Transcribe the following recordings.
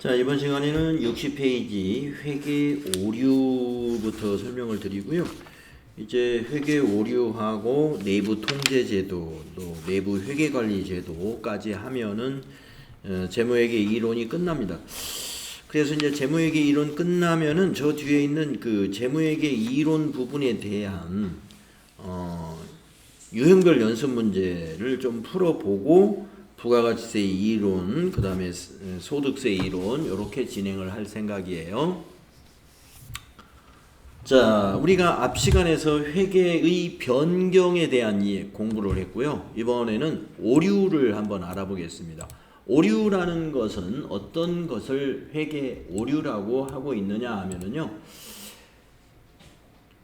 자, 이번 시간에는 60페이지 회계 오류부터 설명을 드리고요. 이제 회계 오류하고 내부 통제 제도, 또 내부 회계 관리 제도까지 하면은 재무회계 이론이 끝납니다. 그래서 이제 재무회계 이론 끝나면은 저 뒤에 있는 그 재무회계 이론 부분에 대한 유형별 연습 문제를 좀 풀어보고 부가가치세 이론, 그 다음에 소득세 이론 이렇게 진행을 할 생각이에요. 자, 우리가 앞 시간에서 회계의 변경에 대한 공부를 했고요. 이번에는 오류를 한번 알아보겠습니다. 오류라는 것은 어떤 것을 회계 오류라고 하고 있느냐 하면은요,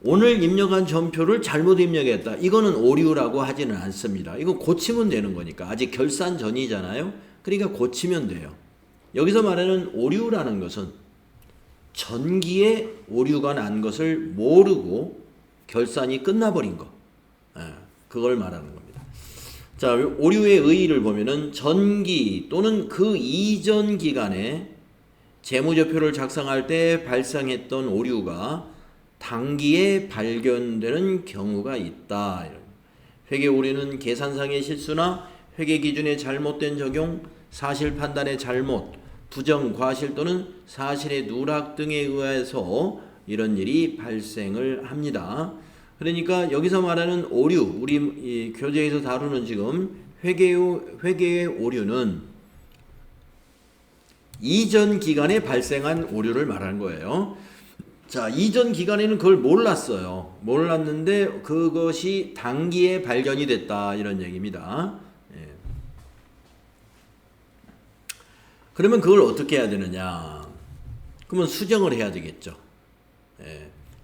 오늘 입력한 전표를 잘못 입력했다. 이거는 오류라고 하지는 않습니다. 이건 고치면 되는 거니까. 아직 결산 전이잖아요. 그러니까 고치면 돼요. 여기서 말하는 오류라는 것은 전기에 오류가 난 것을 모르고 결산이 끝나버린 거. 그걸 말하는 겁니다. 자, 오류의 의의를 보면은 전기 또는 그 이전 기간에 재무제표를 작성할 때 발생했던 오류가 단기에 발견되는 경우가 있다. 회계 오류는 계산상의 실수나 회계 기준의 잘못된 적용, 사실 판단의 잘못, 부정, 과실 또는 사실의 누락 등에 의해서 이런 일이 발생을 합니다. 그러니까 여기서 말하는 오류, 우리 이 교재에서 다루는 지금 회계의 오류는 이전 기간에 발생한 오류를 말하는 거예요. 자, 이전 기간에는 그걸 몰랐어요. 몰랐는데 그것이 단기에 발견이 됐다, 이런 얘기입니다. 그러면 그걸 어떻게 해야 되느냐? 그러면 수정을 해야 되겠죠.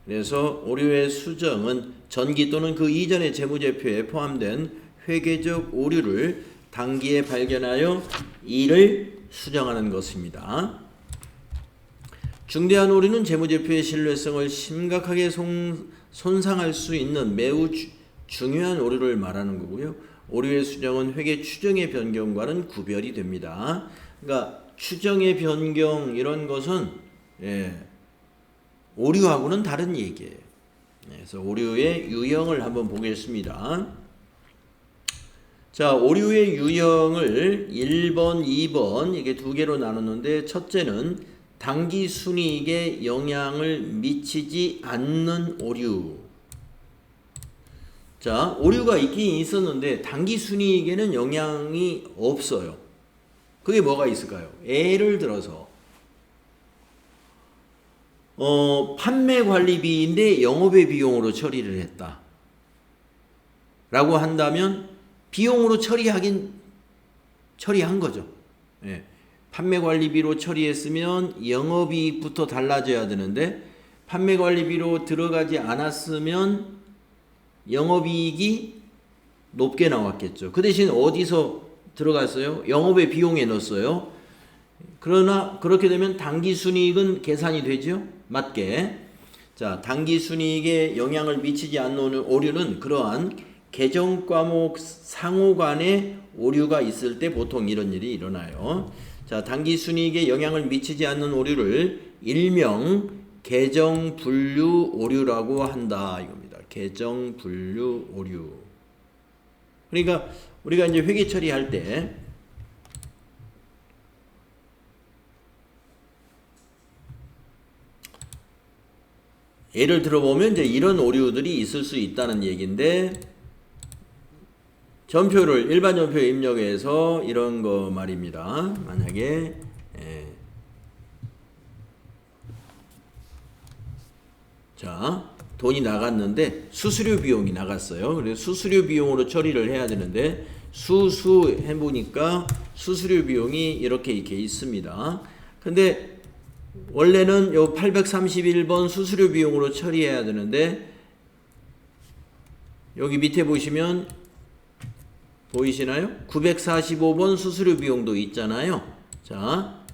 그래서 오류의 수정은 전기 또는 그 이전의 재무제표에 포함된 회계적 오류를 단기에 발견하여 이를 수정하는 것입니다. 중대한 오류는 재무제표의 신뢰성을 심각하게 손상할 수 있는 매우 중요한 오류를 말하는 거고요. 오류의 수정은 회계 추정의 변경과는 구별이 됩니다. 그러니까 추정의 변경 이런 것은 오류하고는 다른 얘기예요. 그래서 오류의 유형을 한번 보겠습니다. 자, 오류의 유형을 1번, 2번 이게 두 개로 나눴는데, 첫째는 단기 순이익에 영향을 미치지 않는 오류. 자, 오류가 있긴 있었는데 단기 순이익에는 영향이 없어요. 그게 뭐가 있을까요? 예를 들어서 판매관리비인데 영업의 비용으로 처리를 했다 라고 한다면 비용으로 처리한 거죠. 판매관리비로 처리했으면 영업이익부터 달라져야 되는데 판매관리비로 들어가지 않았으면 영업이익이 높게 나왔겠죠. 그 대신 어디서 들어갔어요? 영업의 비용에 넣었어요. 그러나 그렇게 되면 단기순이익은 계산이 되죠. 맞게. 자, 단기순이익에 영향을 미치지 않는 오류는 그러한 계정과목 상호간에 오류가 있을 때 보통 이런 일이 일어나요. 자, 단기순이익에 영향을 미치지 않는 오류를 일명 계정분류 오류라고 한다, 이겁니다. 계정분류 오류. 그러니까 우리가 이제 회계 처리할 때 예를 들어보면 이제 이런 오류들이 있을 수 있다는 얘기인데, 전표를 일반 전표에 입력해서 이런 거 말입니다. 만약에 자, 돈이 나갔는데 수수료 비용이 나갔어요. 그래서 수수료 비용으로 처리를 해야 되는데 해보니까 수수료 비용이 이렇게 있습니다. 근데 원래는 요 831번 수수료 비용으로 처리해야 되는데, 여기 밑에 보시면 보이시나요? 945번 수수료 비용도 있잖아요. 자,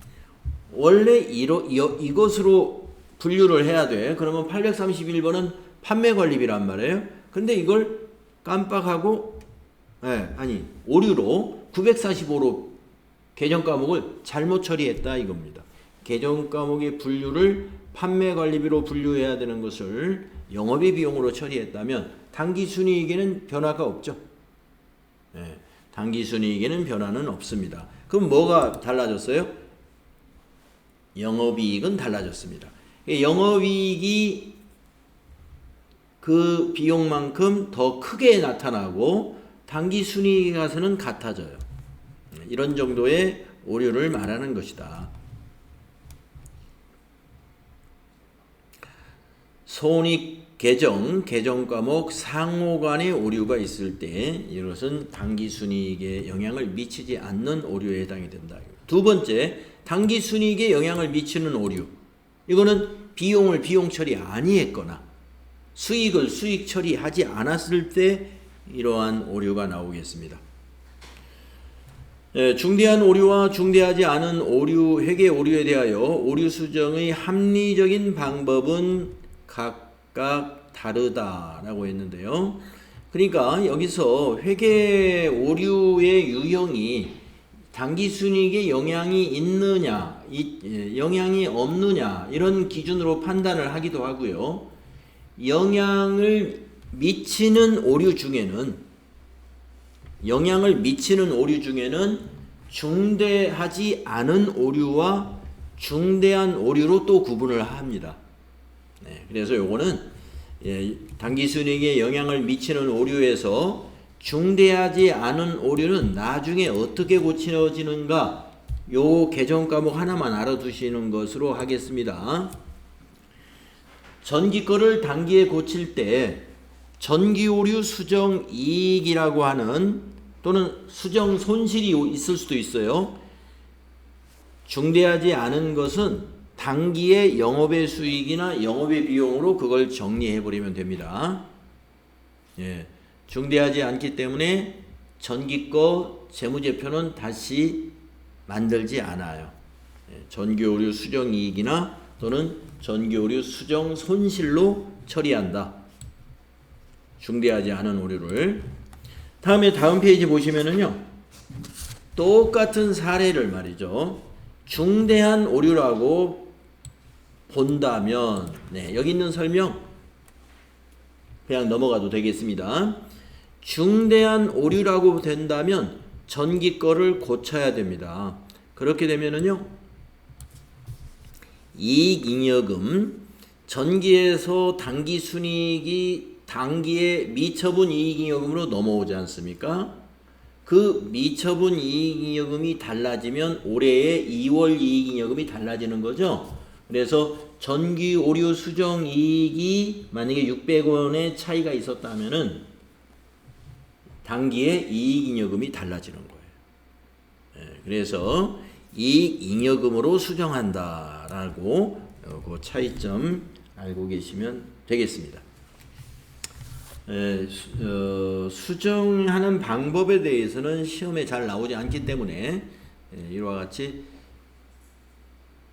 원래 이것으로 분류를 해야 돼. 그러면 831번은 판매관리비란 말이에요. 근데 이걸 깜빡하고 오류로 945로 계정 과목을 잘못 처리했다, 이겁니다. 개정 과목의 분류를 판매 관리비로 분류해야 되는 것을 영업의 비용으로 처리했다면 당기순이익에는 변화가 없죠. 예, 당기순이익에는 변화는 없습니다. 그럼 뭐가 달라졌어요? 영업이익은 달라졌습니다. 영업이익이 그 비용만큼 더 크게 나타나고 당기순이익에 가서는 같아져요. 이런 정도의 오류를 말하는 것이다. 손익 개정 과목 상호 간의 오류가 있을 때 이것은 당기순이익에 영향을 미치지 않는 오류에 해당이 된다. 두 번째, 당기순이익에 영향을 미치는 오류. 이거는 비용을 비용 처리 아니했거나 수익을 수익 처리하지 않았을 때 이러한 오류가 나오겠습니다. 중대한 오류와 중대하지 않은 오류, 회계 오류에 대하여 오류 수정의 합리적인 방법은 각각 다르다라고 했는데요. 그러니까 여기서 회계 오류의 유형이 당기순이익에 영향이 있느냐, 영향이 없느냐 이런 기준으로 판단을 하기도 하고요. 영향을 미치는 오류 중에는 중대하지 않은 오류와 중대한 오류로 또 구분을 합니다. 네, 그래서 요거는 당기순이익에 영향을 미치는 오류에서 중대하지 않은 오류는 나중에 어떻게 고쳐지는가 요 개정 과목 하나만 알아두시는 것으로 하겠습니다. 전기 거를 단기에 고칠 때 전기 오류 수정 이익이라고 하는 또는 수정 손실이 있을 수도 있어요. 중대하지 않은 것은 단기의 영업의 수익이나 영업의 비용으로 그걸 정리해 버리면 됩니다. 예, 중대하지 않기 때문에 전기거 재무제표는 다시 만들지 않아요. 예, 전기오류 수정이익이나 또는 전기오류 수정 손실로 처리한다. 중대하지 않은 오류를. 다음 페이지 보시면은요. 똑같은 사례를 말이죠. 중대한 오류라고 본다면 여기 있는 설명 그냥 넘어가도 되겠습니다. 중대한 오류라고 된다면 전기 거를 고쳐야 됩니다. 그렇게 되면은요. 이익잉여금 전기에서 당기순이익이 단기에 미처분 이익잉여금으로 넘어오지 않습니까? 그 미처분 이익잉여금이 달라지면 올해의 2월 이익잉여금이 달라지는 거죠. 그래서 전기 오류 수정 이익이 만약에 600원의 차이가 있었다면은 단기에 이익잉여금이 달라지는 거예요. 그래서 이익잉여금으로 수정한다라고 그 차이점 알고 계시면 되겠습니다. 수정하는 방법에 대해서는 시험에 잘 나오지 않기 때문에 이와 같이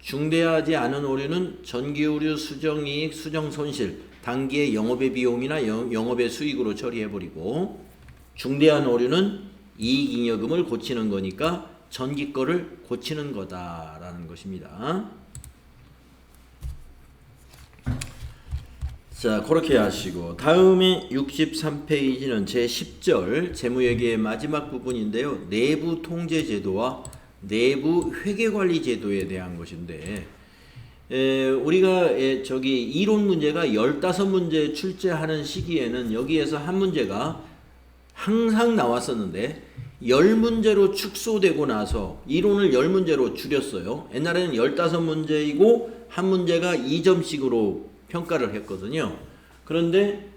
중대하지 않은 오류는 전기오류 수정이익, 수정손실, 단기의 영업의 비용이나 영업의 수익으로 처리해버리고 중대한 오류는 이익잉여금을 고치는 거니까 전기 거를 고치는 거다라는 것입니다. 자, 그렇게 하시고 다음에 63페이지는 제10절 재무회계의 마지막 부분인데요. 내부 통제 제도와 내부 회계 관리 제도에 대한 것인데 우리가 저기 이론 문제가 15문제 출제하는 시기에는 여기에서 한 문제가 항상 나왔었는데 10문제로 축소되고 나서 이론을 10문제로 줄였어요. 옛날에는 15문제이고 한 문제가 2점씩으로 평가를 했거든요. 그런데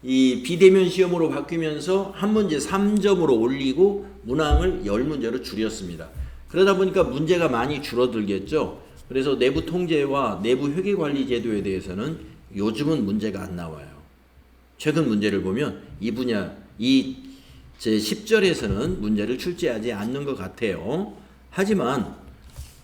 이 비대면 시험으로 바뀌면서 한 문제 3점으로 올리고 문항을 10문제로 줄였습니다. 그러다 보니까 문제가 많이 줄어들겠죠. 그래서 내부 통제와 내부 회계 관리 제도에 대해서는 요즘은 문제가 안 나와요. 최근 문제를 보면 이 분야 제 10절에서는 문제를 출제하지 않는 것 같아요. 하지만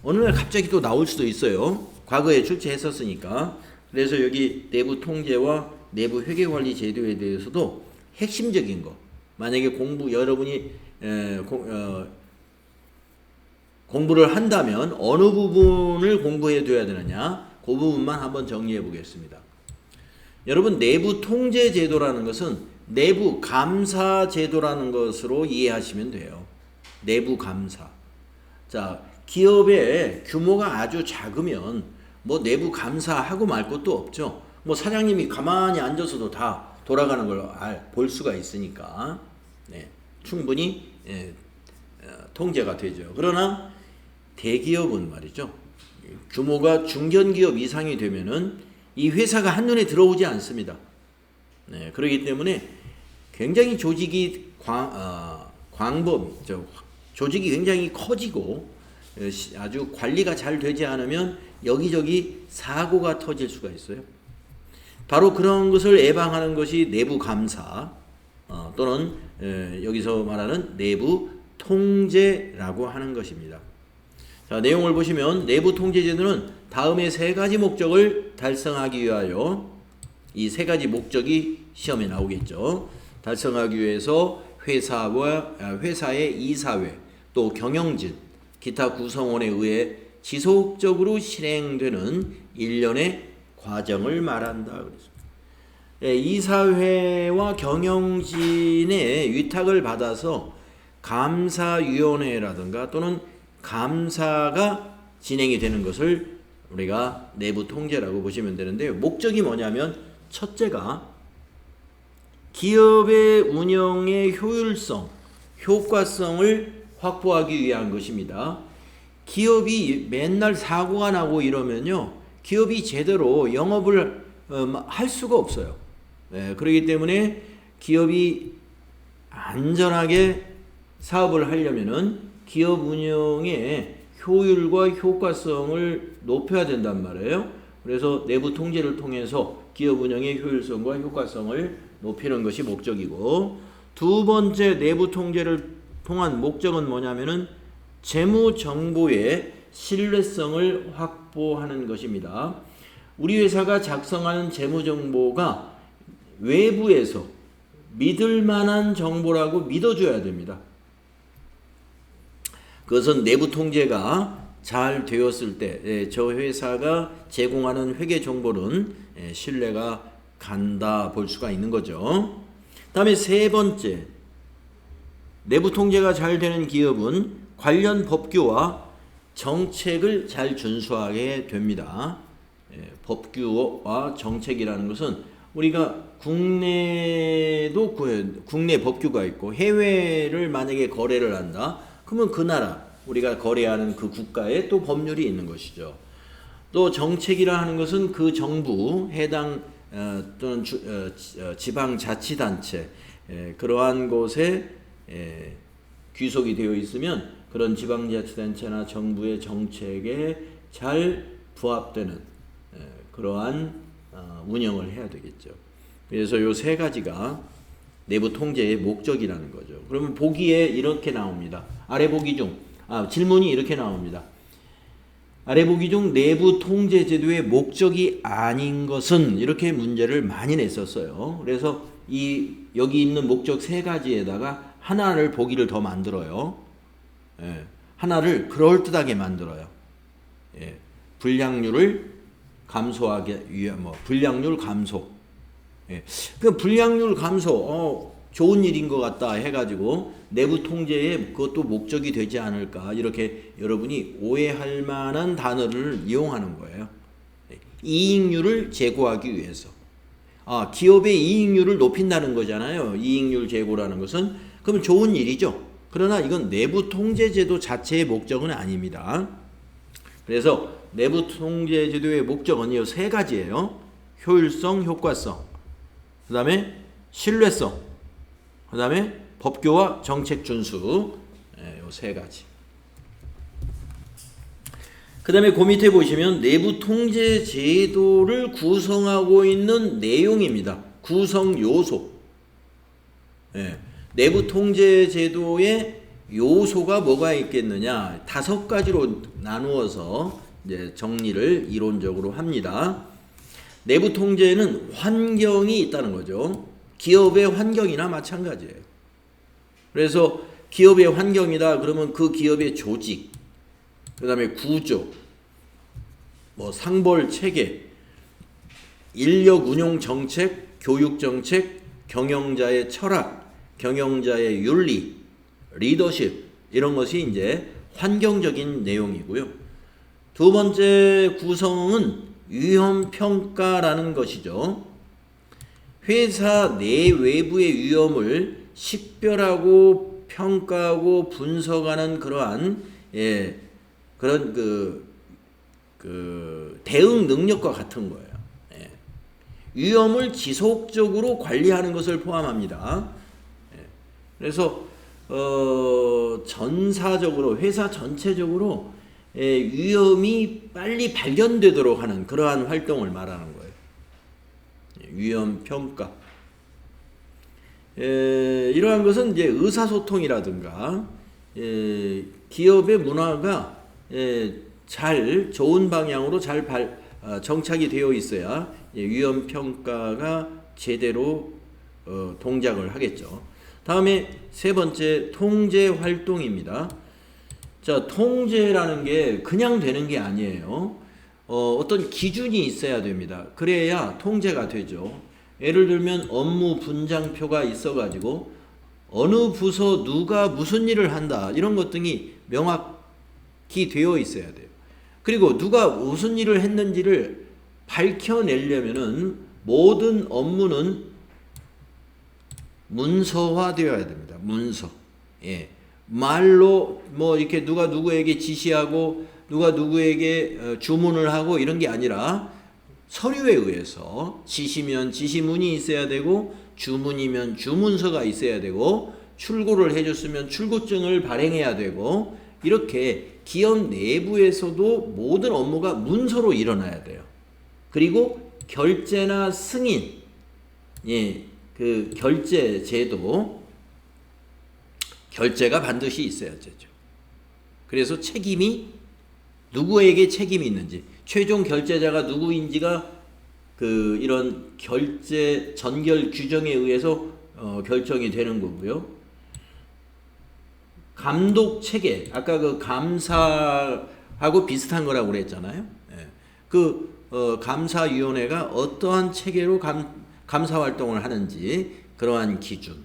어느 날 갑자기 또 나올 수도 있어요. 과거에 출제했었으니까. 그래서 여기 내부 통제와 내부 회계 관리 제도에 대해서도 핵심적인 거. 만약에 여러분이 공부를 한다면 어느 부분을 공부해 둬야 되느냐? 그 부분만 한번 정리해 보겠습니다. 여러분, 내부 통제 제도라는 것은 내부 감사 제도라는 것으로 이해하시면 돼요. 내부 감사. 자, 기업의 규모가 아주 작으면 뭐 내부 감사하고 말 것도 없죠. 뭐 사장님이 가만히 앉아서도 다 돌아가는 걸 볼 수가 있으니까 네, 충분히 통제가 되죠. 그러나 대기업은 말이죠. 규모가 중견기업 이상이 되면은 이 회사가 한눈에 들어오지 않습니다. 네, 그렇기 때문에 굉장히 조직이 조직이 굉장히 커지고 아주 관리가 잘 되지 않으면 여기저기 사고가 터질 수가 있어요. 바로 그런 것을 예방하는 것이 내부 감사 또는 여기서 말하는 내부 통제라고 하는 것입니다. 자, 내용을 보시면 내부 통제 제도는 다음의 세 가지 목적을 달성하기 위하여 이 세 가지 목적이 시험에 나오겠죠. 달성하기 위해서 회사의 이사회 또 경영진 기타 구성원에 의해 지속적으로 실행되는 일련의 과정을 말한다. 이사회와 경영진의 위탁을 받아서 감사위원회라든가 또는 감사가 진행이 되는 것을 우리가 내부 통제라고 보시면 되는데요. 목적이 뭐냐면 첫째가 기업의 운영의 효율성, 효과성을 확보하기 위한 것입니다. 기업이 맨날 사고가 나고 이러면요. 기업이 제대로 영업을 할 수가 없어요. 그렇기 때문에 기업이 안전하게 사업을 하려면은 기업 운영의 효율과 효과성을 높여야 된단 말이에요. 그래서 내부 통제를 통해서 기업 운영의 효율성과 효과성을 높이는 것이 목적이고, 두 번째 내부 통제를 통한 목적은 뭐냐면은 재무 정보의 신뢰성을 확보하는 것입니다. 우리 회사가 작성하는 재무 정보가 외부에서 믿을 만한 정보라고 믿어줘야 됩니다. 그것은 내부 통제가 잘 되었을 때 저 회사가 제공하는 회계 정보는 신뢰가 간다 볼 수가 있는 거죠. 다음에 세 번째, 내부 통제가 잘 되는 기업은 관련 법규와 정책을 잘 준수하게 됩니다. 법규와 정책이라는 것은 우리가 국내도 국내 법규가 있고 해외를 만약에 거래를 한다. 그러면 그 나라 우리가 거래하는 그 국가에 또 법률이 있는 것이죠. 또 정책이라 하는 것은 그 정부 해당 또는 지방자치단체 그러한 곳에 귀속이 되어 있으면 그런 지방자치단체나 정부의 정책에 잘 부합되는 그러한 운영을 해야 되겠죠. 그래서 요 세 가지가 내부 통제의 목적이라는 거죠. 그러면 보기에 이렇게 나옵니다. 아래 보기 중 질문이 이렇게 나옵니다. 아래 보기 중 내부 통제 제도의 목적이 아닌 것은, 이렇게 문제를 많이 냈었어요. 그래서 여기 있는 목적 세 가지에다가 하나를 보기를 더 만들어요. 하나를 그럴듯하게 만들어요. 불량률을 감소하게 위한 불량률 감소. 그 불량률 감소 좋은 일인 것 같다 해가지고 내부 통제에 그것도 목적이 되지 않을까, 이렇게 여러분이 오해할 만한 단어를 이용하는 거예요. 이익률을 제고하기 위해서. 기업의 이익률을 높인다는 거잖아요. 이익률 제고라는 것은. 그럼 좋은 일이죠. 그러나 이건 내부 통제 제도 자체의 목적은 아닙니다. 그래서 내부 통제 제도의 목적은 이 세 가지예요. 효율성, 효과성, 그 다음에 신뢰성, 그 다음에 법규와 정책 준수, 이 세 가지. 그 다음에 그 밑에 보시면 내부 통제 제도를 구성하고 있는 내용입니다. 구성 요소. 내부 통제 제도의 요소가 뭐가 있겠느냐, 5가지로 나누어서 이제 정리를 이론적으로 합니다. 내부 통제에는 환경이 있다는 거죠. 기업의 환경이나 마찬가지예요. 그래서 기업의 환경이다 그러면 그 기업의 조직, 그 다음에 구조, 뭐 상벌 체계, 인력 운용 정책, 교육 정책, 경영자의 철학, 경영자의 윤리, 리더십 이런 것이 이제 환경적인 내용이고요. 두 번째 구성은 위험 평가라는 것이죠. 회사 내 외부의 위험을 식별하고 평가하고 분석하는 그러한 그런 대응 능력과 같은 거예요. 위험을 지속적으로 관리하는 것을 포함합니다. 그래서 전사적으로 회사 전체적으로 위험이 빨리 발견되도록 하는 그러한 활동을 말하는 거예요. 위험 평가. 이러한 것은 이제 의사소통이라든가 기업의 문화가 잘 좋은 방향으로 잘 정착이 되어 있어야 위험 평가가 제대로 동작을 하겠죠. 다음에 세 번째 통제 활동입니다. 자, 통제라는 게 그냥 되는 게 아니에요. 어떤 기준이 있어야 됩니다. 그래야 통제가 되죠. 예를 들면 업무 분장표가 있어가지고 어느 부서 누가 무슨 일을 한다 이런 것 등이 명확히 되어 있어야 돼요. 그리고 누가 무슨 일을 했는지를 밝혀내려면은 모든 업무는 문서화되어야 됩니다. 문서. 말로 뭐 이렇게 누가 누구에게 지시하고 누가 누구에게 주문을 하고 이런 게 아니라 서류에 의해서 지시면 지시문이 있어야 되고 주문이면 주문서가 있어야 되고 출고를 해줬으면 출고증을 발행해야 되고 이렇게 기업 내부에서도 모든 업무가 문서로 일어나야 돼요. 그리고 결제나 승인, 그 결제 제도, 결제가 반드시 있어야 되죠. 그래서 책임이 누구에게 책임이 있는지, 최종 결제자가 누구인지가 이런 결제 전결 규정에 의해서 결정이 되는 거고요. 감독 체계, 아까 그 감사하고 비슷한 거라고 그랬잖아요. 감사위원회가 어떠한 체계로 감사 활동을 하는지 그러한 기준,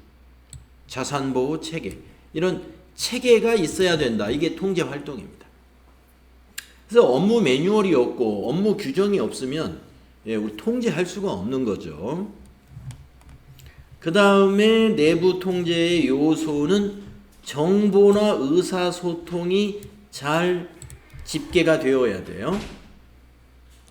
자산보호 체계, 이런 체계가 있어야 된다. 이게 통제 활동입니다. 그래서 업무 매뉴얼이 없고 업무 규정이 없으면 우리 통제할 수가 없는 거죠. 그 다음에 내부 통제의 요소는 정보나 의사소통이 잘 집계가 되어야 돼요.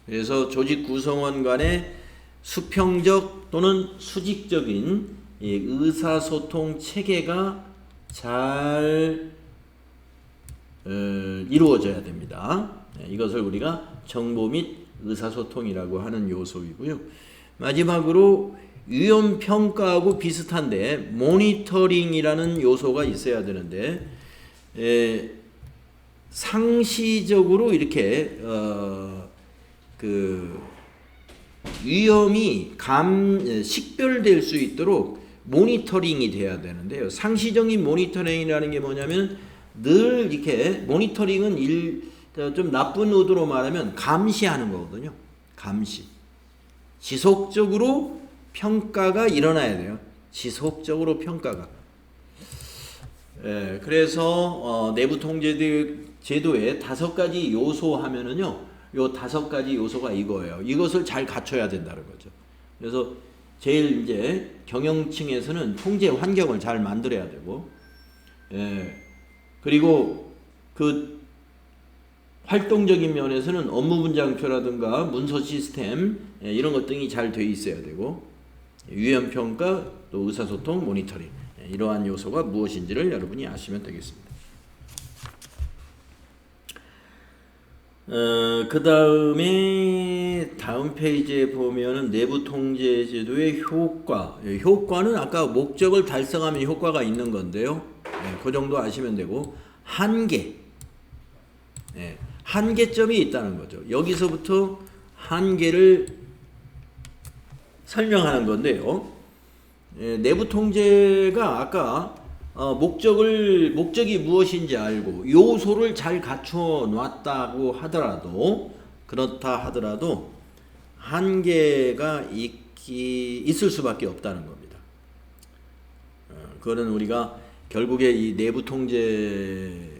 그래서 조직 구성원 간의 수평적 또는 수직적인 의사소통 체계가 잘 이루어져야 됩니다. 이것을 우리가 정보 및 의사소통이라고 하는 요소이고요. 마지막으로 위험 평가하고 비슷한데 모니터링이라는 요소가 있어야 되는데 상시적으로 이렇게 위험이 식별될 수 있도록 모니터링이 돼야 되는데요. 상시적인 모니터링이라는 게 뭐냐면 늘 이렇게 모니터링은 좀 나쁜 의도로 말하면 감시하는 거거든요. 감시. 지속적으로 평가가 일어나야 돼요. 지속적으로 평가가. 그래서 내부 통제 제도에 5가지 요소 하면은요. 요 5가지 요소가 이거예요. 이것을 잘 갖춰야 된다는 거죠. 그래서 제일 이제 경영층에서는 통제 환경을 잘 만들어야 되고, 그리고 그 활동적인 면에서는 업무 분장표라든가 문서 시스템 이런 것 등이 잘 돼 있어야 되고, 위험 평가 또 의사소통 모니터링 이러한 요소가 무엇인지를 여러분이 아시면 되겠습니다. 그 다음에 다음 페이지에 보면은 내부 통제 제도의 효과. 효과는 아까 목적을 달성하면 효과가 있는 건데요. 그 정도 아시면 되고, 한계. 한계점이 있다는 거죠. 여기서부터 한계를 설명하는 건데요. 내부 통제가 아까 목적이 무엇인지 알고 요소를 잘 갖춰 놨다고 하더라도, 그렇다 하더라도 한계가 있을 수밖에 없다는 겁니다. 그거는 우리가 결국에 이 내부 통제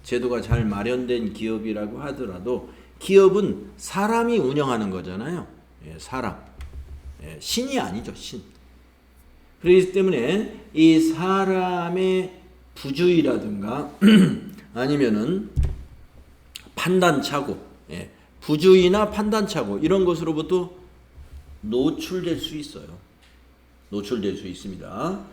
제도가 잘 마련된 기업이라고 하더라도 기업은 사람이 운영하는 거잖아요. 사람. 신이 아니죠, 신. 그렇기 때문에 이 사람의 부주의라든가 아니면은 판단착오, 부주의나 판단착오 이런 것으로부터 노출될 수 있어요. 노출될 수 있습니다.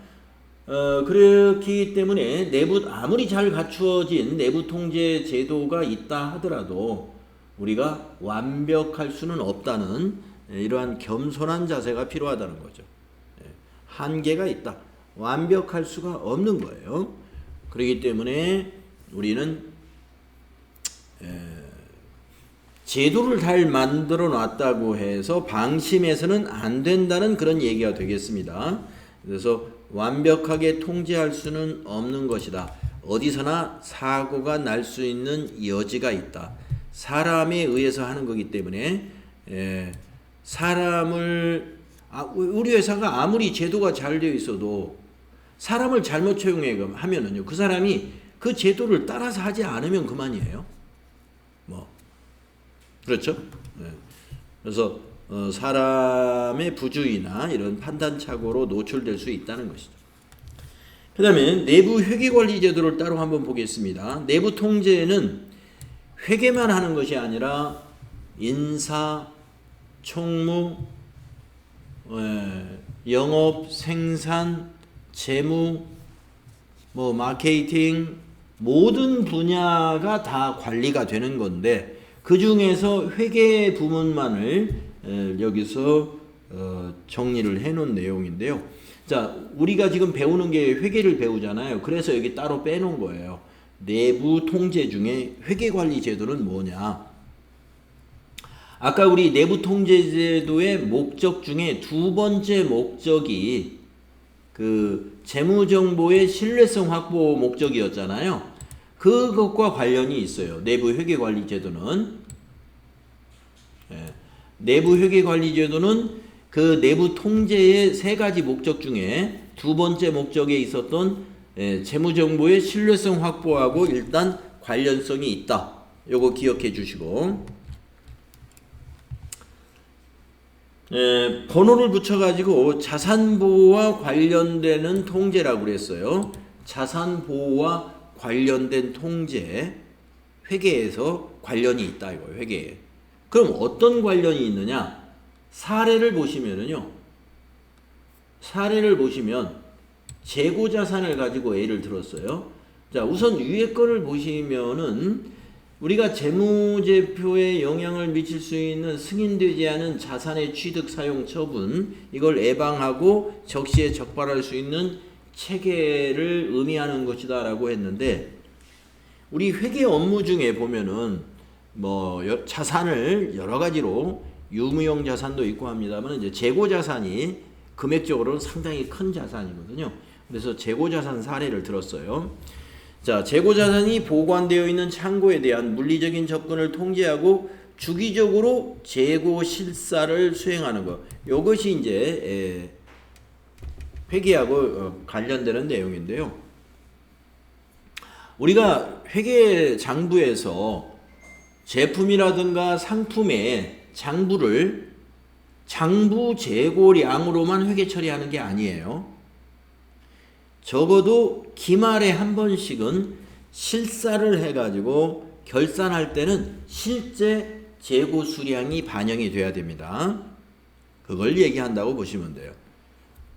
그렇기 때문에 아무리 잘 갖추어진 내부 통제 제도가 있다 하더라도 우리가 완벽할 수는 없다는 이러한 겸손한 자세가 필요하다는 거죠. 한계가 있다. 완벽할 수가 없는 거예요. 그렇기 때문에 우리는 제도를 잘 만들어 놨다고 해서 방심해서는 안 된다는 그런 얘기가 되겠습니다. 그래서 완벽하게 통제할 수는 없는 것이다. 어디서나 사고가 날 수 있는 여지가 있다. 사람에 의해서 하는 거기 때문에 우리 회사가 아무리 제도가 잘 되어 있어도 사람을 잘못 채용하면은요, 그 사람이 그 제도를 따라서 하지 않으면 그만이에요. 그렇죠? 그래서 사람의 부주의나 이런 판단착오로 노출될 수 있다는 것이죠. 그 다음에 내부 회계관리 제도를 따로 한번 보겠습니다. 내부 통제는 회계만 하는 것이 아니라 인사, 총무, 영업, 생산, 재무, 마케팅 모든 분야가 다 관리가 되는 건데 그 중에서 회계 부문만을 여기서 정리를 해 놓은 내용인데요. 자, 우리가 지금 배우는 게 회계를 배우잖아요. 그래서 여기 따로 빼놓은 거예요. 내부 통제 중에 회계관리 제도는 뭐냐? 아까 우리 내부 통제 제도의 목적 중에 두 번째 목적이 그 재무정보의 신뢰성 확보 목적이었잖아요. 그것과 관련이 있어요. 내부 회계관리 제도는. 내부 회계관리 제도는 그 내부 통제의 세 가지 목적 중에 두 번째 목적에 있었던 재무정보의 신뢰성 확보하고 일단 관련성이 있다. 요거 기억해 주시고 번호를 붙여가지고 자산보호와 관련되는 통제라고 그랬어요. 자산보호와 관련된 통제, 회계에서 관련이 있다 이거예요. 회계에. 그럼 어떤 관련이 있느냐? 사례를 보시면은요. 사례를 보시면 재고자산을 가지고 예를 들었어요. 자, 우선 위에 거를 보시면은 우리가 재무제표에 영향을 미칠 수 있는 승인되지 않은 자산의 취득, 사용, 처분 이걸 예방하고 적시에 적발할 수 있는 체계를 의미하는 것이다 라고 했는데 우리 회계 업무 중에 보면은 자산을 여러 가지로 유무용 자산도 있고 합니다만 이제 재고자산이 금액적으로는 상당히 큰 자산이거든요. 그래서 재고자산 사례를 들었어요. 자, 재고자산이 보관되어 있는 창고에 대한 물리적인 접근을 통제하고 주기적으로 재고 실사를 수행하는 것. 이것이 이제 회계하고 관련되는 내용인데요. 우리가 회계 장부에서 제품이라든가 상품의 장부를 장부 재고량으로만 회계 처리하는 게 아니에요. 적어도 기말에 한 번씩은 실사를 해가지고 결산할 때는 실제 재고 수량이 반영이 돼야 됩니다. 그걸 얘기한다고 보시면 돼요.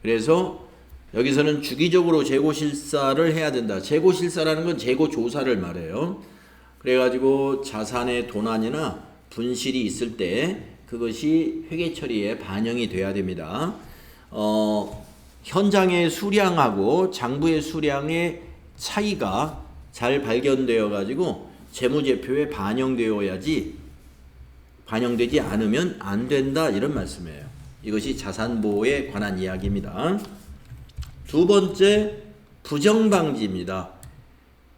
그래서 여기서는 주기적으로 재고 실사를 해야 된다. 재고 실사라는 건 재고 조사를 말해요. 그래가지고 자산의 도난이나 분실이 있을 때 그것이 회계 처리에 반영이 돼야 됩니다. 현장의 수량하고 장부의 수량의 차이가 잘 발견되어 가지고 재무제표에 반영되어야지 반영되지 않으면 안 된다 이런 말씀이에요. 이것이 자산보호에 관한 이야기입니다. 두 번째 부정 방지입니다.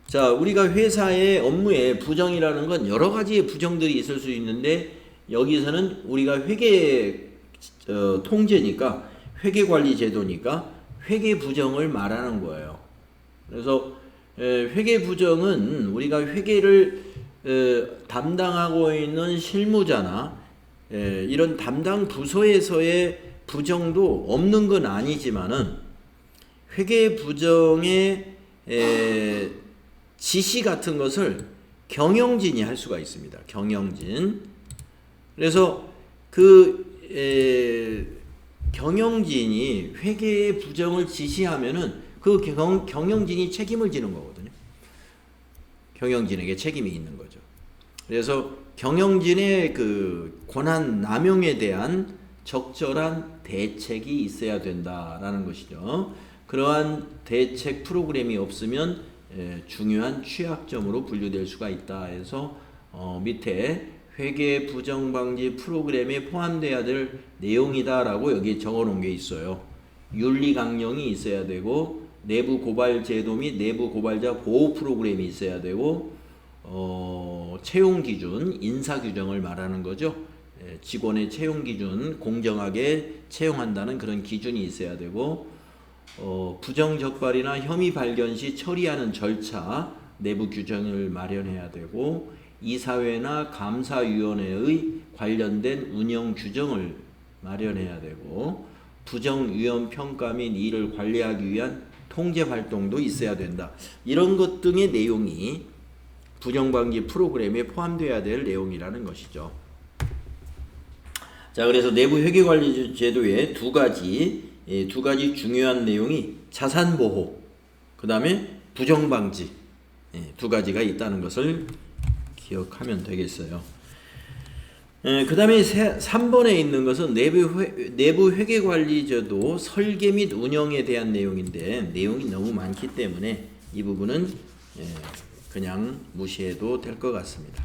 자, 우리가 회사의 업무에 부정이라는 건 여러 가지의 부정들이 있을 수 있는데 여기서는 우리가 회계 통제니까 회계 관리 제도니까 회계 부정을 말하는 거예요. 그래서 회계 부정은 우리가 회계를 담당하고 있는 실무자나 이런 담당 부서에서의 부정도 없는 건 아니지만은 회계 부정의 지시 같은 것을 경영진이 할 수가 있습니다. 경영진. 그래서 경영진이 회계의 부정을 지시하면은 그 경영진이 책임을 지는 거거든요. 경영진에게 책임이 있는 거죠. 그래서 경영진의 그 권한 남용에 대한 적절한 대책이 있어야 된다라는 것이죠. 그러한 대책 프로그램이 없으면 중요한 취약점으로 분류될 수가 있다 해서 밑에 회계 부정 방지 프로그램에 포함돼야 될 내용이다라고 여기 적어 놓은 게 있어요. 윤리 강령이 있어야 되고 내부 고발 제도 및 내부 고발자 보호 프로그램이 있어야 되고 채용 기준, 인사 규정을 말하는 거죠. 직원의 채용 기준 공정하게 채용한다는 그런 기준이 있어야 되고 부정 적발이나 혐의 발견 시 처리하는 절차 내부 규정을 마련해야 되고 이사회나 감사위원회의 관련된 운영 규정을 마련해야 되고 부정 위험 평가 및 이를 관리하기 위한 통제 활동도 있어야 된다. 이런 것 등의 내용이 부정 방지 프로그램에 포함되어야 될 내용이라는 것이죠. 자, 그래서 내부 회계 관리 제도의 두 가지 중요한 내용이 자산 보호, 그 다음에 부정 방지 두 가지가 있다는 것을 기억하면 되겠어요. 그 다음에 3번에 있는 것은 내부 회계 관리 제도 설계 및 운영에 대한 내용인데 내용이 너무 많기 때문에 이 부분은 그냥 무시해도 될 것 같습니다.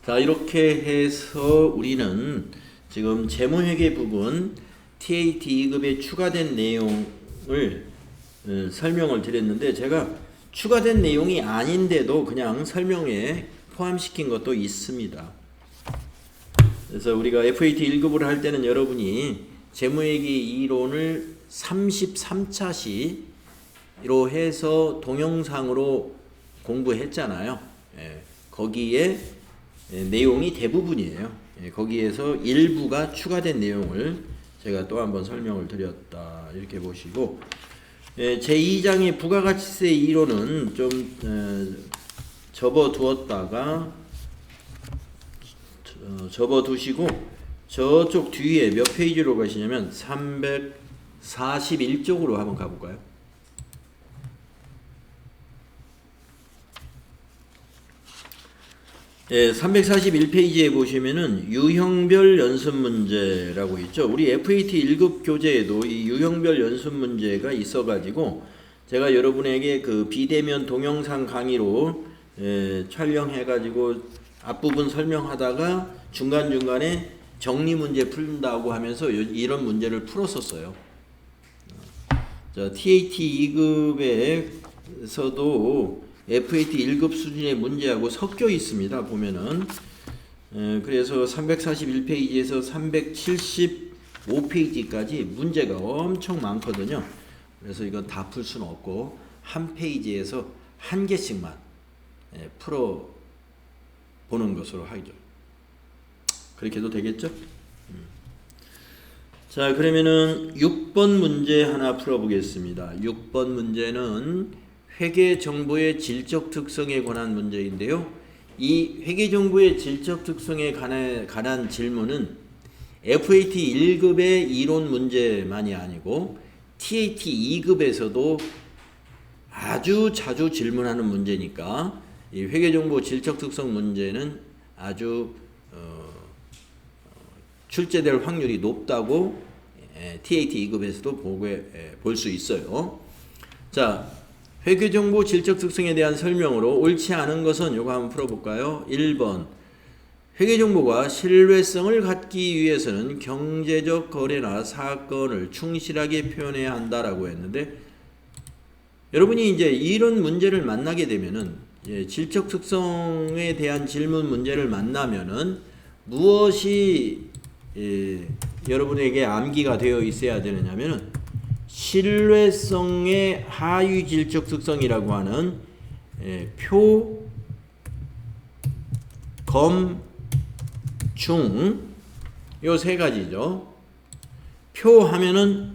자, 이렇게 해서 우리는 지금 재무회계 부분 TAT 2급에 추가된 내용을 설명을 드렸는데 제가 추가된 내용이 아닌데도 그냥 설명에 포함시킨 것도 있습니다. 그래서 우리가 FAT 1급을 할 때는 여러분이 재무회계 이론을 33차시로 해서 동영상으로 공부했잖아요. 거기에 내용이 대부분이에요. 거기에서 일부가 추가된 내용을 제가 또 한번 설명을 드렸다 이렇게 보시고 제2장의 부가가치세 이론은 좀 접어두시고 저쪽 뒤에 몇 페이지로 가시냐면 341쪽으로 한번 가볼까요? 예, 341페이지에 보시면은 유형별 연습 문제라고 있죠. 우리 FAT 1급 교재에도 이 유형별 연습 문제가 있어가지고 제가 여러분에게 그 비대면 동영상 강의로 촬영해가지고 앞부분 설명하다가 중간중간에 정리 문제 풀린다고 하면서 이런 문제를 풀었었어요. 자, TAT 2급에서도 FAT 1급 수준의 문제하고 섞여 있습니다. 보면은 그래서 341페이지에서 375페이지까지 문제가 엄청 많거든요. 그래서 이건 다 풀 수는 없고 한 페이지에서 한 개씩만 풀어 보는 것으로 하죠. 그렇게 해도 되겠죠? 자, 그러면은 6번 문제 하나 풀어보겠습니다. 6번 문제는 회계정보의 질적 특성에 관한 문제인데요. 이 회계정보의 질적 특성에 관한 질문은 FAT 1급의 이론 문제만이 아니고 TAT 2급에서도 아주 자주 질문하는 문제니까 이 회계정보 질적 특성 문제는 아주 출제될 확률이 높다고 TAT 2급에서도 볼 수 있어요. 자, 회계정보 질적 특성에 대한 설명으로 옳지 않은 것은 이거 한번 풀어볼까요? 1번 회계정보가 신뢰성을 갖기 위해서는 경제적 거래나 사건을 충실하게 표현해야 한다라고 했는데 여러분이 이제 이런 문제를 만나게 되면은 질적 특성에 대한 질문 문제를 만나면은 무엇이 여러분에게 암기가 되어 있어야 되느냐면은 신뢰성의 하위 질적 특성이라고 하는 표, 검, 중 요 세 가지죠. 표 하면은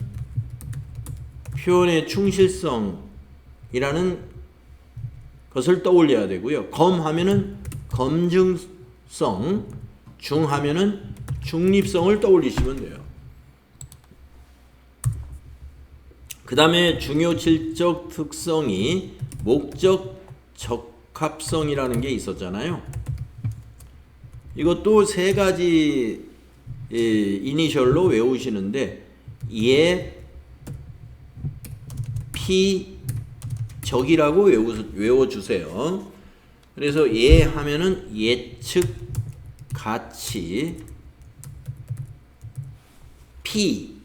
표현의 충실성이라는 것을 떠올려야 되고요. 검 하면은 검증성, 중 하면은 중립성을 떠올리시면 돼요. 그 다음에 중요 질적 특성이 목적 적합성이라는 게 있었잖아요. 이것도 세 가지 이니셜로 외우시는데 예, 피, 적이라고 외워주세요. 그래서 예 하면은 예측 가치, 피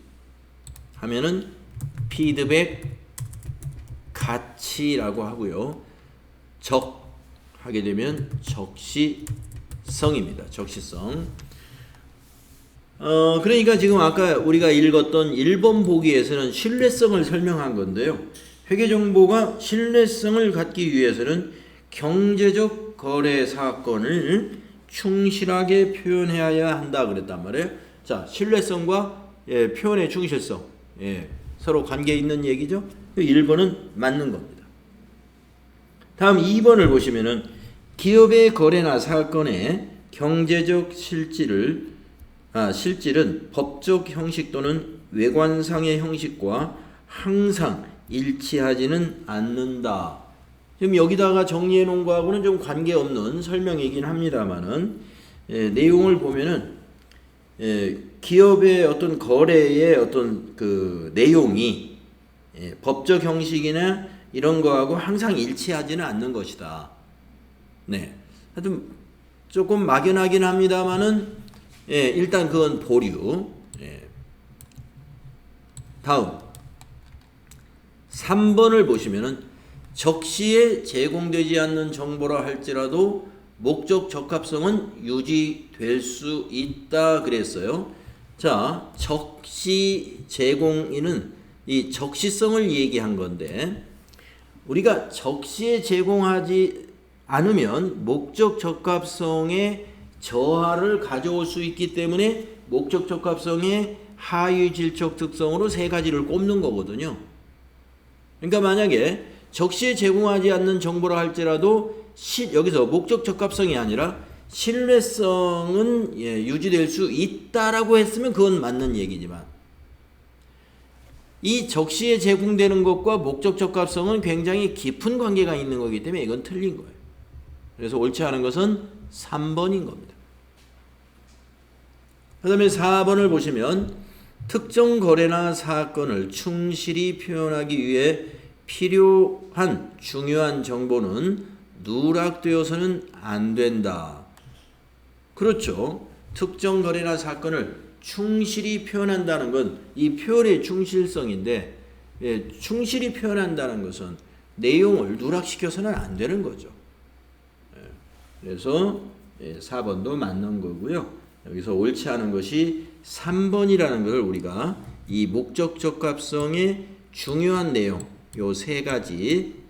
하면은 피드백 가치라고 하고요. 적 하게 되면 적시성입니다. 적시성. 그러니까 지금 아까 우리가 읽었던 1번 보기에서는 신뢰성을 설명한 건데요. 회계정보가 신뢰성을 갖기 위해서는 경제적 거래 사건을 충실하게 표현해야 한다 그랬단 말이에요. 자, 신뢰성과 표현의 충실성, 서로 관계 있는 얘기죠. 1번은 맞는 겁니다. 다음 2번을 보시면은 기업의 거래나 사건의 경제적 실질은 법적 형식 또는 외관상의 형식과 항상 일치하지는 않는다. 지금 여기다가 정리해 놓은 거하고는 좀 관계없는 설명이긴 합니다만은 내용을 보면은 기업의 어떤 거래의 어떤 그 내용이 법적 형식이나 이런 거하고 항상 일치하지는 않는 것이다. 네. 하여튼 조금 막연하긴 합니다만은 일단 그건 보류. 다음 3번을 보시면은 적시에 제공되지 않는 정보라 할지라도 목적 적합성은 유지될 수 있다 그랬어요. 자, 적시 제공인은 이 적시성을 얘기한 건데 우리가 적시에 제공하지 않으면 목적 적합성의 저하를 가져올 수 있기 때문에 목적 적합성의 하위 질적 특성으로 세 가지를 꼽는 거거든요. 그러니까 만약에 적시에 제공하지 않는 정보라 할지라도 여기서 목적 적합성이 아니라 신뢰성은 유지될 수 있다라고 했으면 그건 맞는 얘기지만 이 적시에 제공되는 것과 목적 적합성은 굉장히 깊은 관계가 있는 거기 때문에 이건 틀린 거예요. 그래서 옳지 않은 것은 3번인 겁니다. 그 다음에 4번을 보시면 특정 거래나 사건을 충실히 표현하기 위해 필요한 중요한 정보는 누락되어서는 안 된다. 그렇죠. 특정 거래나 사건을 충실히 표현한다는 건 이 표현의 충실성인데 충실히 표현한다는 것은 내용을 누락시켜서는 안 되는 거죠. 그래서 4번도 맞는 거고요. 여기서 옳지 않은 것이 3번이라는 걸 우리가 이 목적 적합성의 중요한 내용 요 세 가지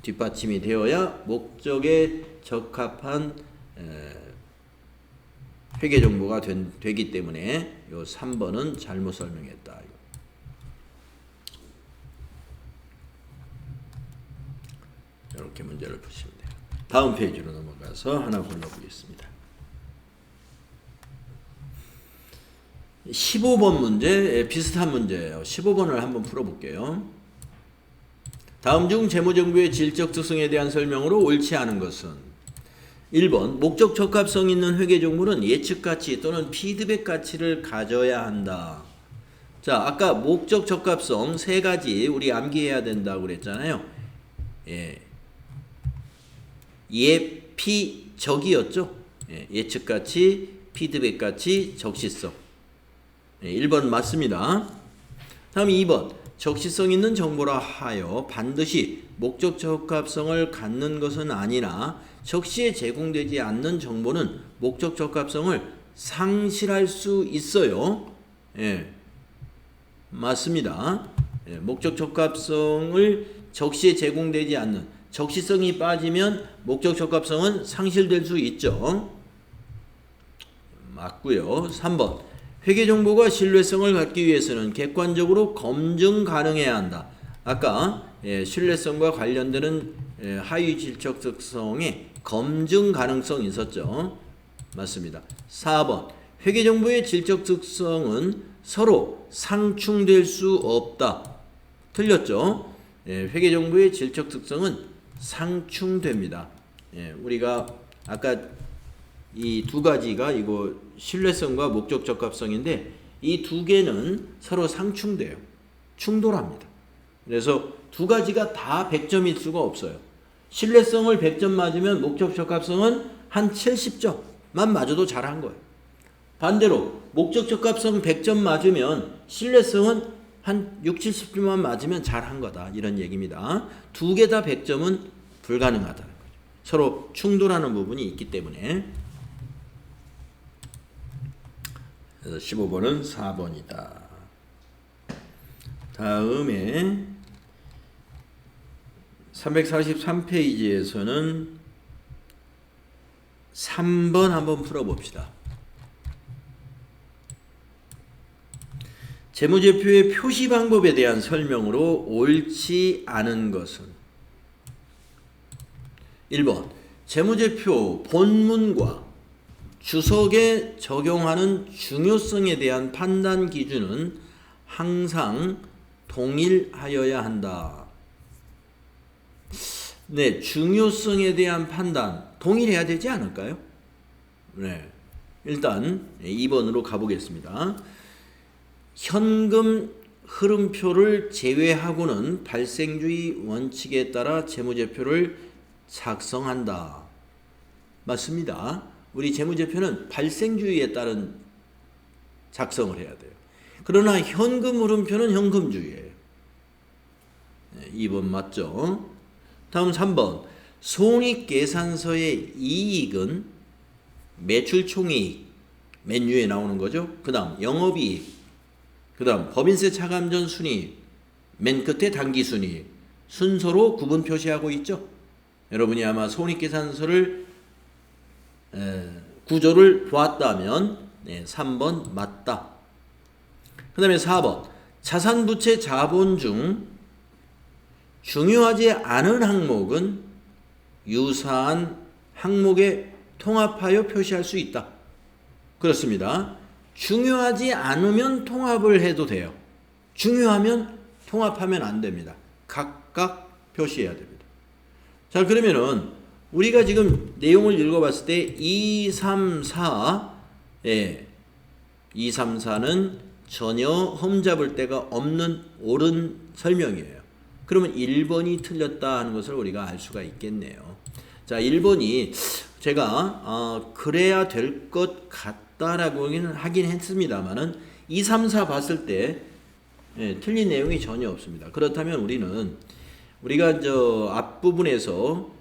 뒷받침이 되어야 목적에 적합한 회계 정보가 되기 때문에 요 3번은 잘못 설명했다. 이렇게 문제를 푸시면 돼요. 다음 페이지로 넘어가서 하나 골라보겠습니다. 15번 문제 비슷한 문제예요. 15번을 한번 풀어볼게요. 다음 중 재무정보의 질적 특성에 대한 설명으로 옳지 않은 것은 1번 목적 적합성 있는 회계정보는 예측가치 또는 피드백 가치를 가져야 한다. 자, 아까 목적 적합성 세 가지 우리 암기해야 된다고 그랬잖아요. 피, 적이었죠. 예측가치, 피드백가치, 적시성. 1번 맞습니다. 다음 2번 적시성 있는 정보라 하여 반드시 목적 적합성을 갖는 것은 아니나 적시에 제공되지 않는 정보는 목적 적합성을 상실할 수 있어요. 예, 맞습니다. 예, 목적 적합성을 적시에 제공되지 않는, 적시성이 빠지면 목적 적합성은 상실될 수 있죠. 맞고요. 3번. 회계 정보가 신뢰성을 갖기 위해서는 객관적으로 검증 가능해야 한다. 아까 신뢰성과 관련되는 하위 질적 특성에 검증 가능성이 있었죠. 맞습니다. 4번. 회계 정보의 질적 특성은 서로 상충될 수 없다. 틀렸죠? 회계 정보의 질적 특성은 상충됩니다. 우리가 아까 이 두 가지가 이거 신뢰성과 목적 적합성인데 이 두 개는 서로 상충돼요. 충돌합니다. 그래서 두 가지가 다 100점일 수가 없어요. 신뢰성을 100점 맞으면 목적 적합성은 한 70점만 맞아도 잘한 거예요. 반대로 목적 적합성 100점 맞으면 신뢰성은 한 60, 70점만 맞으면 잘한 거다. 이런 얘기입니다. 두 개 다 100점은 불가능하다는 거죠. 서로 충돌하는 부분이 있기 때문에. 그래서 15번은 4번이다. 다음에 343페이지에서는 3번 한번 풀어봅시다. 재무제표의 표시 방법에 대한 설명으로 옳지 않은 것은 1번 재무제표 본문과 주석에 적용하는 중요성에 대한 판단 기준은 항상 동일하여야 한다. 네, 중요성에 대한 판단 동일해야 되지 않을까요? 네, 일단 2번으로 가보겠습니다. 현금 흐름표를 제외하고는 발생주의 원칙에 따라 재무제표를 작성한다. 맞습니다. 우리 재무제표는 발생주의에 따른 작성을 해야 돼요. 그러나 현금 흐름표는 현금주의예요. 2번 맞죠? 다음 3번. 손익계산서의 이익은 매출총이익, 맨유에 나오는 거죠. 그 다음 영업이익, 그 다음 법인세 차감 전 순이익, 맨 끝에 당기순이익 순서로 구분 표시하고 있죠. 여러분이 아마 손익계산서를 구조를 보았다면 3번 맞다. 그 다음에 4번 자산부채 자본 중 중요하지 않은 항목은 유사한 항목에 통합하여 표시할 수 있다. 그렇습니다. 중요하지 않으면 통합을 해도 돼요. 중요하면 통합하면 안 됩니다. 각각 표시해야 됩니다. 자, 그러면은 우리가 지금 내용을 읽어봤을 때 2, 3, 4, 2, 3, 4는 전혀 흠잡을 데가 없는 옳은 설명이에요. 그러면 1번이 틀렸다 하는 것을 우리가 알 수가 있겠네요. 자, 1번이 제가 그래야 될 것 같다라고 하긴 했습니다만은 2, 3, 4 봤을 때 틀린 내용이 전혀 없습니다. 그렇다면 우리가 저 앞부분에서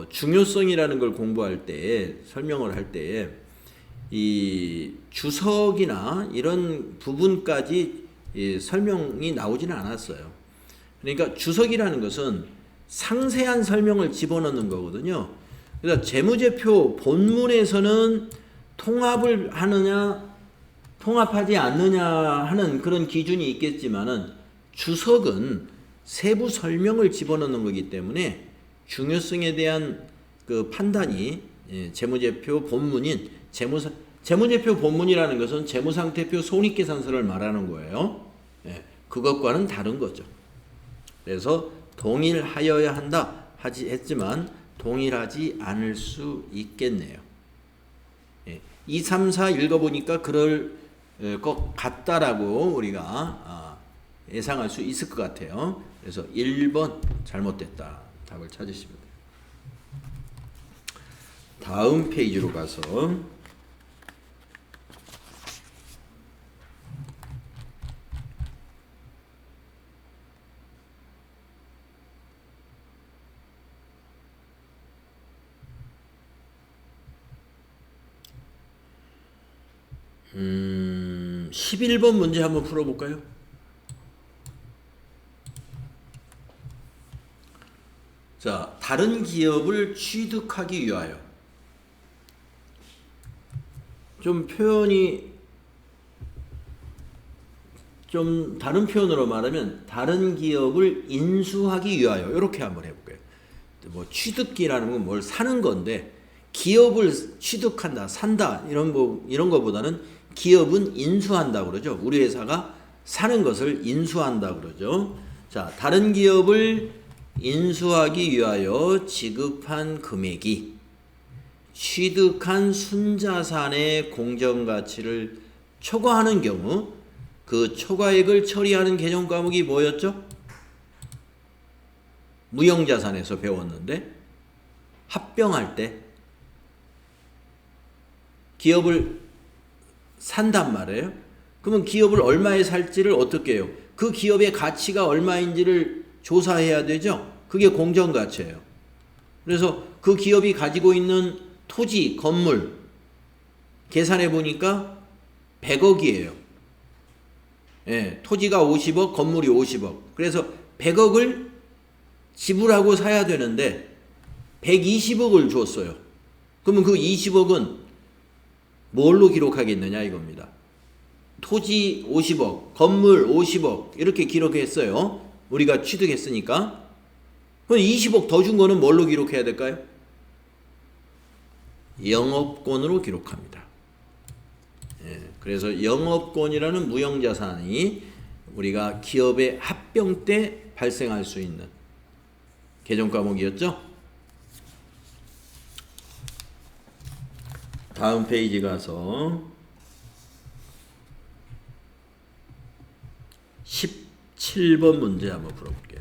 중요성이라는 걸 공부할 때 설명을 할 때 이 주석이나 이런 부분까지 설명이 나오지는 않았어요. 그러니까 주석이라는 것은 상세한 설명을 집어넣는 거거든요. 그래서 재무제표 본문에서는 통합을 하느냐 통합하지 않느냐 하는 그런 기준이 있겠지만은 주석은 세부 설명을 집어넣는 거기 때문에 중요성에 대한 그 판단이 재무제표 본문인 재무제표 본문이라는 것은 재무상태표 손익계산서를 말하는 거예요. 그것과는 다른 거죠. 그래서 동일하여야 한다 했지만 동일하지 않을 수 있겠네요. 2, 3, 4 읽어보니까 그럴 것 같다라고 우리가 예상할 수 있을 것 같아요. 그래서 1번 잘못됐다. 답을 찾으시면 돼요. 다음 페이지로 가서 11번 문제 한번 풀어볼까요? 자, 다른 기업을 취득하기 위하여. 좀 표현이 좀 다른 표현으로 말하면 다른 기업을 인수하기 위하여 이렇게 한번 해볼게요. 뭐 취득기라는 건 뭘 사는 건데 기업을 취득한다, 산다 이런 거보다는 기업은 인수한다 그러죠. 우리 회사가 사는 것을 인수한다 그러죠. 자, 다른 기업을 인수하기 위하여 지급한 금액이 취득한 순자산의 공정가치를 초과하는 경우 그 초과액을 처리하는 개정 과목이 뭐였죠? 무형자산에서 배웠는데 합병할 때 기업을 산단 말이에요. 그러면 기업을 얼마에 살지를 어떻게 해요? 그 기업의 가치가 얼마인지를 조사해야 되죠. 그게 공정가치예요. 그래서 그 기업이 가지고 있는 토지, 건물 계산해 보니까 100억이에요. 예, 토지가 50억, 건물이 50억. 그래서 100억을 지불하고 사야 되는데 120억을 줬어요. 그러면 그 20억은 뭘로 기록하겠느냐 이겁니다. 토지 50억, 건물 50억 이렇게 기록했어요. 우리가 취득했으니까. 그럼 20억 더 준 거는 뭘로 기록해야 될까요? 영업권으로 기록합니다. 예, 그래서 영업권이라는 무형자산이 우리가 기업의 합병 때 발생할 수 있는 개정 과목이었죠. 다음 페이지 가서 17번 문제 한번 풀어볼게요.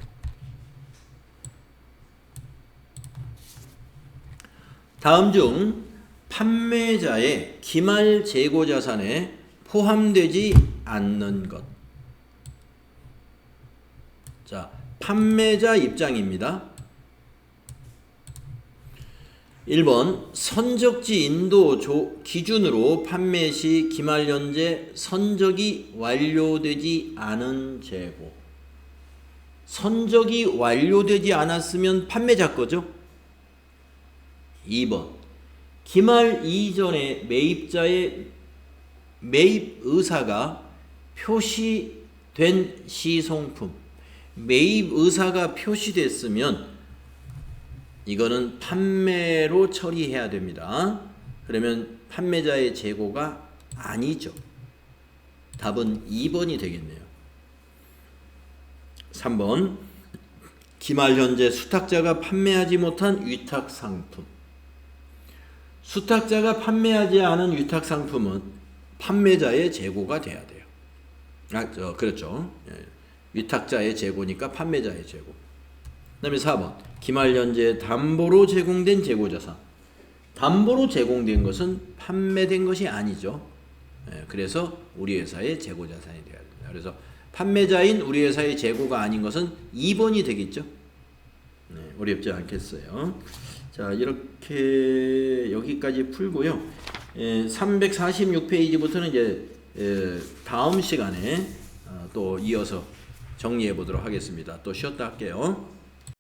다음 중 판매자의 기말 재고자산에 포함되지 않는 것. 자, 판매자 입장입니다. 1번 선적지 인도 기준으로 판매 시 기말연재 선적이 완료되지 않은 재고. 선적이 완료되지 않았으면 판매자 거죠. 2번 기말 이전에 매입자의 매입 의사가 표시된 시송품. 매입 의사가 표시됐으면 이거는 판매로 처리해야 됩니다. 그러면 판매자의 재고가 아니죠. 답은 2번이 되겠네요. 3번 기말 현재 수탁자가 판매하지 못한 위탁상품. 수탁자가 판매하지 않은 위탁상품은 판매자의 재고가 돼야 돼요. 그렇죠. 위탁자의 재고니까 판매자의 재고. 그 다음에 4번 기말 현재 담보로 제공된 재고자산. 담보로 제공된 것은 판매된 것이 아니죠. 그래서 우리 회사의 재고자산이 되어야 됩니다. 그래서 판매자인 우리 회사의 재고가 아닌 것은 2번이 되겠죠. 어렵지 않겠어요. 자, 이렇게 여기까지 풀고요. 346페이지부터는 이제 다음 시간에 또 이어서 정리해 보도록 하겠습니다. 또 쉬었다 할게요.